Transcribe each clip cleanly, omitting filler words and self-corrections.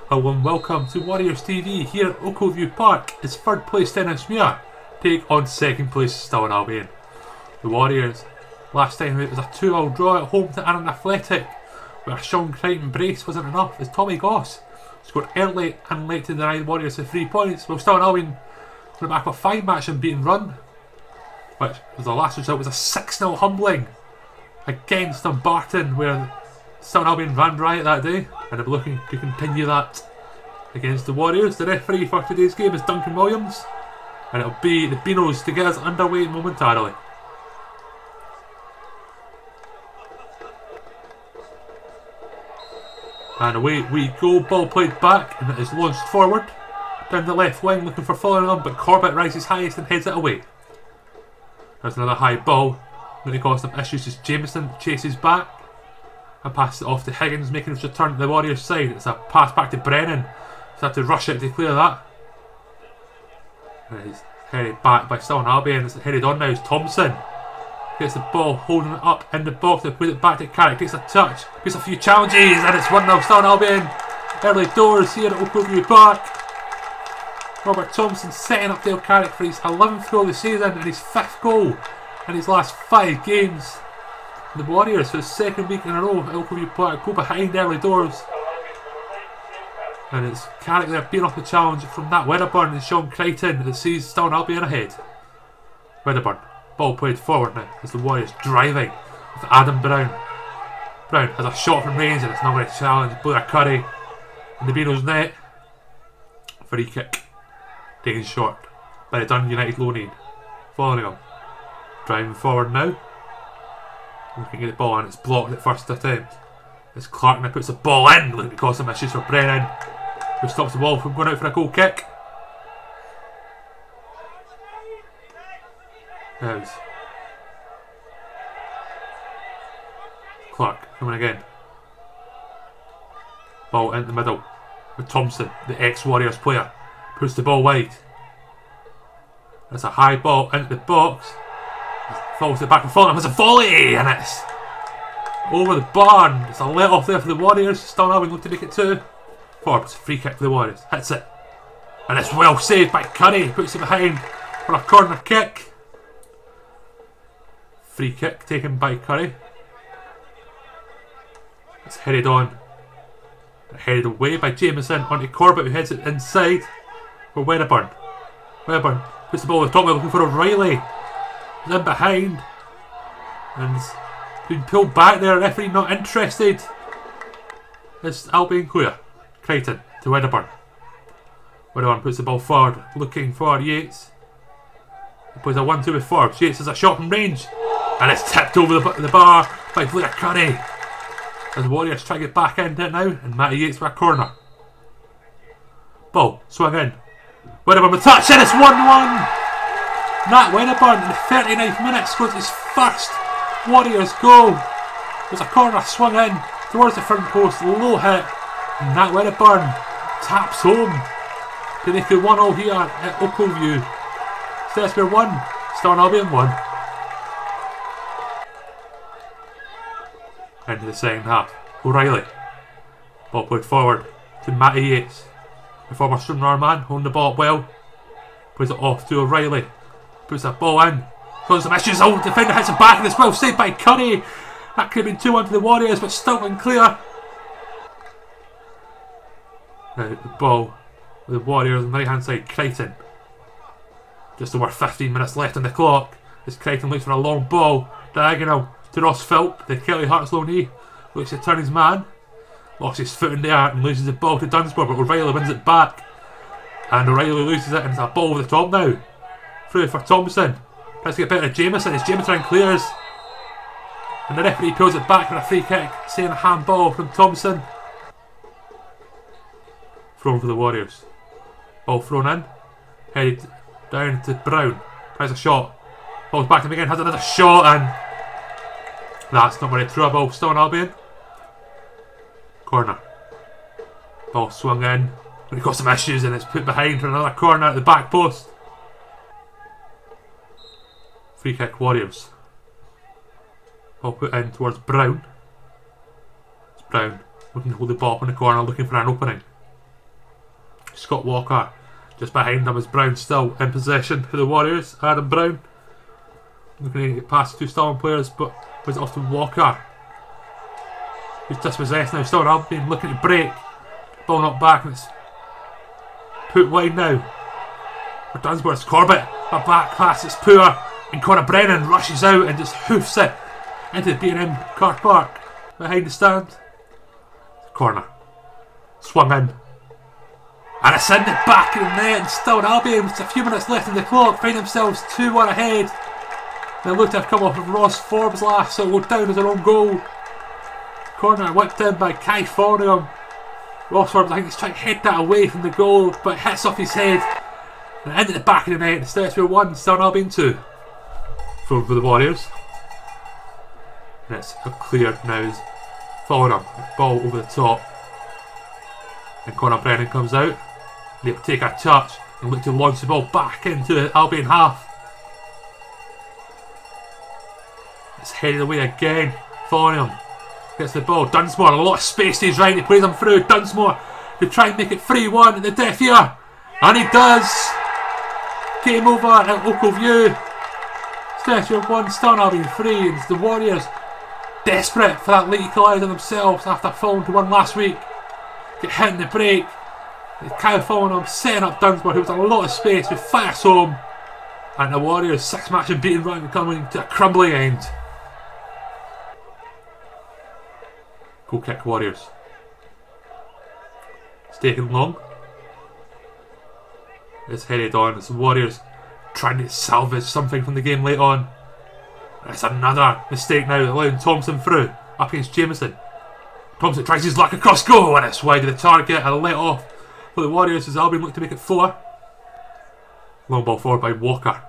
Hello and welcome to Warriors TV here at Oakview Park as third place Stenhousemuir take on second place Stirling Albion. The Warriors, last time it was a 2-2 draw at home to Aaron Athletic, where a Sean Crichton brace wasn't enough as Tommy Goss scored early and late to deny the Warriors the 3 points, while Stirling Albion on the back of a 5-match unbeaten run, which was the last result was a 6-0 humbling against Dumbarton, where Stirling Albion ran riot that day, and they're looking to continue that against the Warriors. The referee for today's game is Duncan Williams, and it'll be the Beanos to get us underway momentarily. And away we go, ball played back, and it is launched forward down the left wing looking for Following, but Corbett rises highest and heads it away. There's another high ball, going to cause some issues as Jameson chases back and passes it off to Higgins, making his return to the Warriors side. It's a pass back to Brennan, so have to rush it to clear that. And he's headed back by Stirling Albion. It's headed on now as Thompson gets the ball, holding it up in the box to put it back to Carrick, takes a touch, gets a few challenges, and it's 1-0 Stirling Albion. Early doors here at Oakview Park. Robert Thompson setting up Dale Carrick for his 11th goal of the season and his 5th goal in his last 5 games. The Warriors for the second week in a row at Oakview Park go behind early doors. And it's Carrick there beating off the challenge from that Wedderburn and Sean Crichton that sees Stirling Albion ahead. Wedderburn, ball played forward now as the Warriors driving with Adam Brown. Brown has a shot from range and it's not going to challenge Blair Curry in the Beanos net. Free kick taken short by the Dundee United loanee. Following him, driving forward now, looking at the ball and it's blocked at first attempt as Clark now puts the ball in, looking to cause some issues for Brennan, who stops the ball from going out for a goal kick. There's Clark coming again. Ball into the middle with Thompson, the ex-Warriors player, puts the ball wide. It's a high ball into the box. Falls it back and forth. It's a volley, and it's over the bar. It's a let off there for the Warriors. Stirling Albion look to make it 2. Forbes, free kick for the Warriors. Hits it, and it's well saved by Curry. Puts it behind for a corner kick. Free kick taken by Curry. It's headed on, headed away by Jameson onto Corbett, who heads it inside for Wedderburn. Wedderburn puts the ball at the top, looking for O'Reilly. He's in behind and he's been pulled back there. Referee not interested. It's Albion clear. Crichton to Wedderburn. Wedderburn puts the ball forward, looking for Yates. He plays a 1-2 with Forbes. Yates has a shot from range, and it's tipped over the bar by Blair Curry. As the Warriors try to get back into it now, and Matty Yates for a corner. Ball swung in. Wedderburn with touch, and it's 1-1. Nat Wedderburn in the 39th minute scores his first Warriors goal. There's a corner swung in towards the front post, low hit, and Nat Wedderburn taps home to make it 1-0 here at Oakview. Stenhousemuir 1, Stirling Albion 1. Into the second half, O'Reilly. Ball played forward to Matty Yates. The former Stranraer man holding the ball up well. Plays it off to O'Reilly. Puts that ball in. Causes some issues. Oh, the defender hits it back and it's well saved by Curry. That could have been 2-1 to the Warriors, but still unclear. Now the ball with the Warriors on the right hand side, Crichton. Just over 15 minutes left on the clock as Crichton looks for a long ball. Diagonal to Ross Philp, the Kelly Hearts loanee. Looks to turn his man. Lost his foot in the air and loses the ball to Dunsborough, but O'Reilly wins it back. And O'Reilly loses it and it's a ball over the top now. Through for Thompson. Tries to get better at Jameson as Jameson clears. And the referee pulls it back for a free kick, saying a handball from Thompson. Thrown for the Warriors. Ball thrown in. Headed down to Brown. Tries a shot. Falls back to him again, has another shot, and that's not very true. Ball Stirling Albion. Corner. Ball swung in. But he got some issues and it's put behind for another corner at the back post. Free kick Warriors. Ball put in towards Brown. It's Brown looking to hold the ball up in the corner, looking for an opening. Scott Walker. Just behind him is Brown, still in possession for the Warriors. Adam Brown looking to get past 2 Stirling players, but was it off to Walker, who's dispossessed now. Stirling Albion looking to break. Ball knocked back and it's put wide now for Dunsmore. It's Corbett. A back pass, it's poor, and Conor Brennan rushes out and just hoofs it into the B&M car park behind the stand. Corner. Swung in. And it's in the back of the net, and still Albion with a few minutes left in the clock find themselves 2-1 ahead. They look to have come off of Ross Forbes last, so it will go down as their own goal. Corner whipped in by Kai Fornham. Ross Forbes, I think he's trying to head that away from the goal, but it hits off his head and into the back of the net. Stenhousemuir 1, Stirling Albion 2 for the Warriors. And it's cleared now. Fornham, ball over the top, and Conor Brennan comes out. They'll take a touch and look to launch the ball back into the Albion half. It's headed away again. Fornham gets the ball. Dunsmore, a lot of space to his right. He plays him through. Dunsmore to try and make it 3-1 at the death ear. And he does. Game over at Local View. Stenhousemuir 1, Stirling Albion 3. And it's the Warriors desperate for that late equaliser themselves after falling to 1 last week. Get hit in the break. Kyle Fornham setting up Dunsmore, who was a lot of space, with fires home. And the Warriors' 6-match unbeaten run coming to a crumbling end. Goal kick Warriors. It's taken long. It's headed on. It's the Warriors trying to salvage something from the game late on. It's another mistake now, allowing Thompson through up against Jameson. Thompson tries his luck across goal, and it's wide of the target and let off for the Warriors as Albion look to make it 4. Long ball forward by Walker.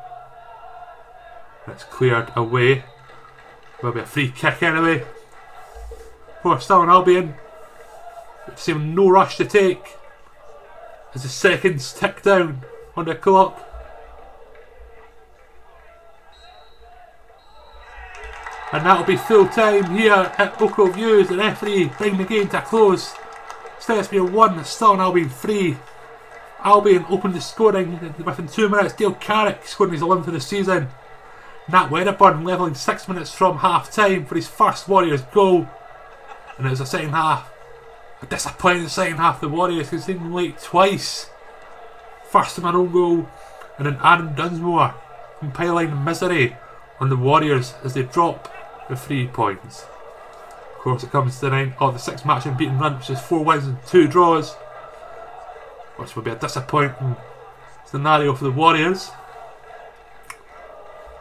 And it's cleared away. Will be a free kick anyway for Stirling Albion. Seem no rush to take as the seconds tick down on the clock. And that'll be full time here at Local View as the referee bring the game to a close. Stenhousemuir 1, Stirling Albion 3. Albion opened the scoring within 2 minutes. Dale Carrick scoring his 11th of the season. Nat Wedderburn levelling 6 minutes from half time for his first Warriors goal. And it was a second half. A disappointing second half. The Warriors conceding late twice. First in their own goal, and then Adam Dunsmore compiling misery on the Warriors as they drop the 3 points. Of course, it comes to the 6-match unbeaten run, which is 4 wins and 2 draws, which will be a disappointing scenario for the Warriors.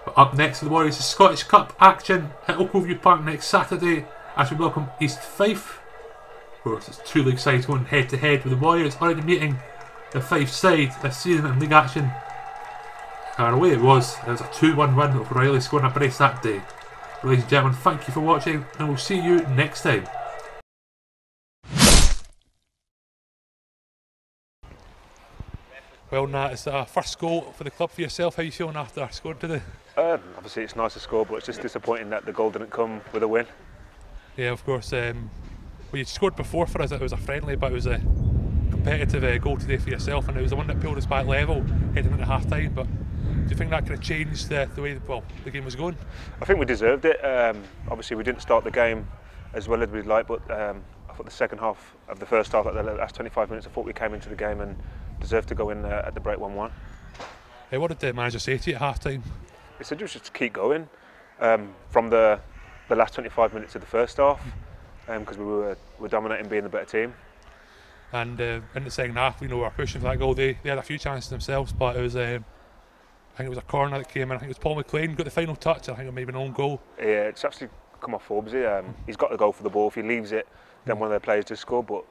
But up next for the Warriors is Scottish Cup action at Oakview Park next Saturday as we welcome East Fife. Of course, it's 2 league sides going head to head, with the Warriors already meeting the Fife side this season in league action. And away it was a 2-1 win over Riley, scoring a brace that day. Ladies and gentlemen, thank you for watching, and we'll see you next time. Well, Nat, it's our first goal for the club for yourself. How are you feeling after scoring today? Obviously it's nice to score, but it's just disappointing that the goal didn't come with a win. Yeah, of course. Well, you scored before for us. It was a friendly, but it was a competitive goal today for yourself, and it was the one that pulled us back level heading into half time. But do you think that could have changed the way the game was going? I think we deserved it. Obviously we didn't start the game as well as we'd like, but I thought the second half of the first half, like the last 25 minutes, I thought we came into the game and deserved to go in at the break 1-1. Hey, what did the manager say to you at half time? He said just to keep going from the last 25 minutes of the first half, because we were dominating, being the better team. And in the second half, we were pushing for that goal. They had a few chances themselves, but it was I think it was a corner that came in. I think it was Paul McLean got the final touch. I think it may have been an own goal. Yeah, it's actually come off Forbesy. He's got to go for the ball. If he leaves it, then one of their players does score. But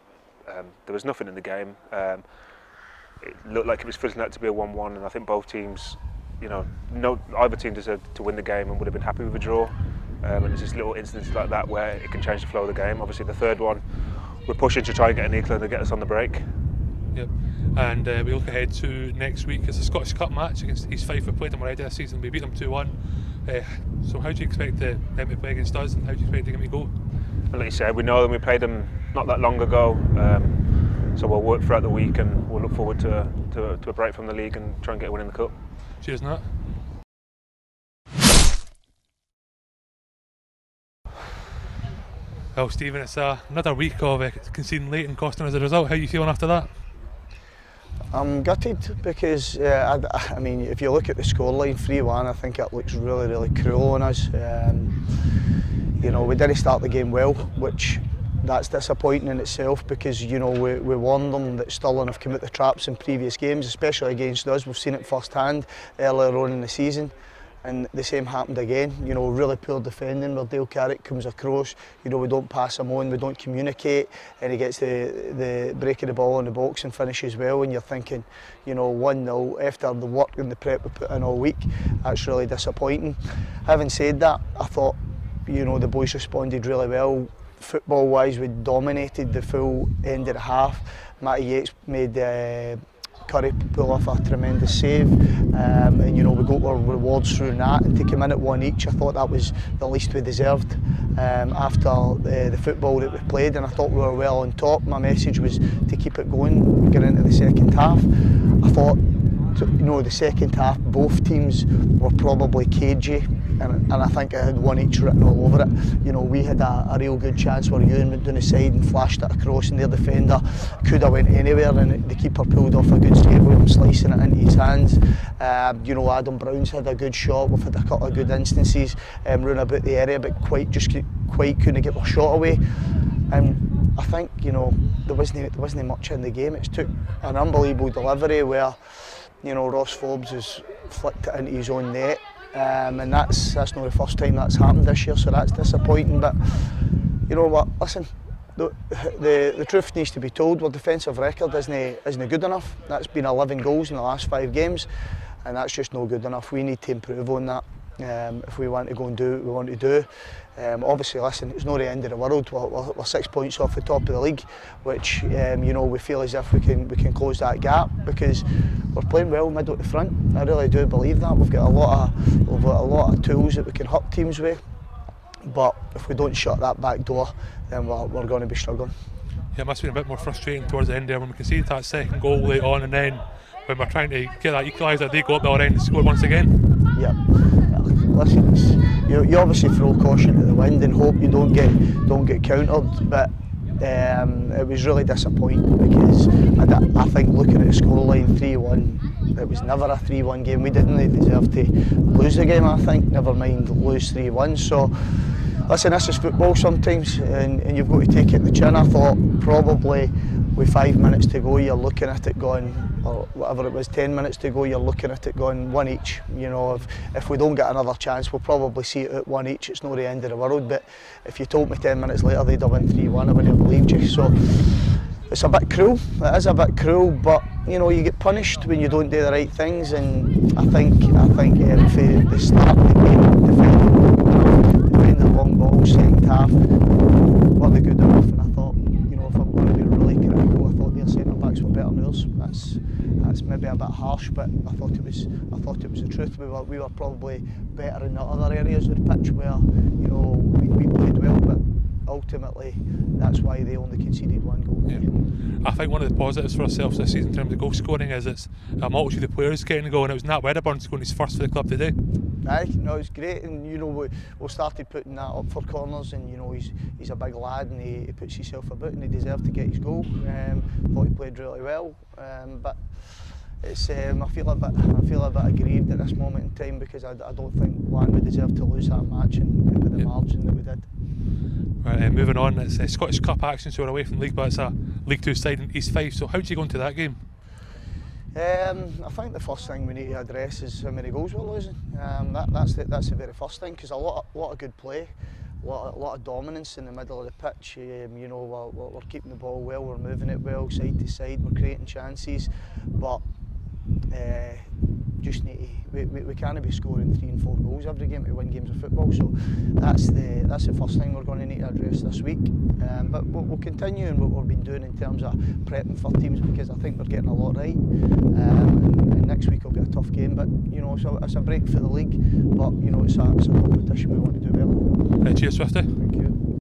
there was nothing in the game. It looked like it was fizzling out to be a 1-1, and I think both teams, either team deserved to win the game and would have been happy with a draw. And it's just little incidents like that where it can change the flow of the game. Obviously, the third one, we're pushing to try and get an equal and get us on the break. Yep. And we look ahead to next week. It's a Scottish Cup match against East Fife. We played them already this season. We beat them 2-1. So how do you expect them to play against us, and how do you expect them to go? And like you said, we know them. We played them not that long ago. So we'll work throughout the week, and we'll look forward to a break from the league and try and get a win in the cup. Cheers, Nat. Well, Stephen, it's another week of conceding late and costing us a result. How are you feeling after that? I'm gutted because, I mean, if you look at the scoreline, 3-1, I think it looks really, really cruel on us. You know, we didn't start the game well, which that's disappointing in itself because, you know, we warned them that Stirling have come out the traps in previous games, especially against us. We've seen it first hand earlier on in the season. And the same happened again, you know, really poor defending where Dale Carrick comes across, you know, we don't pass him on, we don't communicate, and he gets the break of the ball in the box and finishes well, and you're thinking, you know, 1-0 after the work and the prep we put in all week. That's really disappointing. Having said that, I thought, you know, the boys responded really well. Football wise, we dominated the full end of the half. Matty Yates made Curry pull off a tremendous save, and you know, we got our rewards through that, and to come in at 1 each, I thought that was the least we deserved after the football that we played, and I thought we were well on top. My message was to keep it going, get into the second half. I thought, you know, the second half, both teams were probably cagey, and I think it had 1 each written all over it. You know, we had a real good chance where Ewan went down the side and flashed it across, and their defender could have went anywhere, and the keeper pulled off a good straight with him slicing it into his hands. You know, Adam Brown's had a good shot. We've had a couple of good instances round about the area, but quite couldn't get our shot away. And I think, you know, there wasn't much in the game. It took an unbelievable delivery where, you know, Ross Forbes has flicked it into his own net, and that's not the first time that's happened this year, so that's disappointing. But you know what, listen, the truth needs to be told. Our defensive record isn't good enough. That's been 11 goals in the last 5 games, and that's just not good enough. We need to improve on that if we want to go and do what we want to do. Obviously, listen, it's not the end of the world. We're 6 points off the top of the league, which you know, we feel as if we can close that gap because we're playing well middle to front. I really do believe that. We've got a lot of tools that we can hurt teams with, but if we don't shut that back door, then we're going to be struggling. Yeah, it must have been a bit more frustrating towards the end there when we conceded that second goal late on, and then when we're trying to get that equaliser, they go up the other end and score once again. Yeah. Listen, you obviously throw caution to the wind and hope you don't get countered, but it was really disappointing because I think looking at the scoreline 3-1, it was never a 3-1 game. We didn't deserve to lose the game, I think, never mind lose 3-1. So listen, this is football sometimes, and you've got to take it in the chin. I thought probably with 5 minutes to go, you're looking at it going, or whatever it was, 10 minutes to go, you're looking at it going 1 each. You know, if we don't get another chance, we'll probably see it at 1 each. It's not the end of the world, but if you told me 10 minutes later they'd have won 3-1, I wouldn't have believed you. So it's a bit cruel. It is a bit cruel, but you know, you get punished when you don't do the right things, and I think if they start the game defending the long ball, second half, were they good enough? And I thought, you know, if I'm going to be really critical, I thought their centre backs were better than ours. That's maybe a bit harsh, but I thought it was the truth. We were probably better in the other areas of the pitch where, you know, we played well, but ultimately that's why they only conceded 1 goal. Yeah. I think one of the positives for ourselves this season in terms of goal scoring is it's a multitude of players getting a goal, and it was Nat Wedderburn scoring his first for the club today. Aye, no, it's great, and you know, we started putting that up for corners, and you know, he's a big lad, and he puts himself about, and he deserved to get his goal. Thought he played really well, but it's I feel a bit aggrieved at this moment in time because I don't think we deserved to lose that match and with the margin that we did. Right, moving on, it's a Scottish Cup action, so we're away from league, but it's a League 2 side in East Fife. So how did you go into that game? I think the first thing we need to address is how many goals we're losing. That's the very first thing, because a lot of good play, a lot of dominance in the middle of the pitch. You know, we're keeping the ball well, we're moving it well, side to side, we're creating chances, but just need to, we can't be scoring 3 and 4 goals every game to win games of football. So that's the first thing we're going to need to address this week. But we'll continue in what we've been doing in terms of prepping for teams, because I think we're getting a lot right. And next week will be a tough game, but you know, it's a break for the league. But you know, it's a competition we want to do well. Cheers, Swifty. Thank you.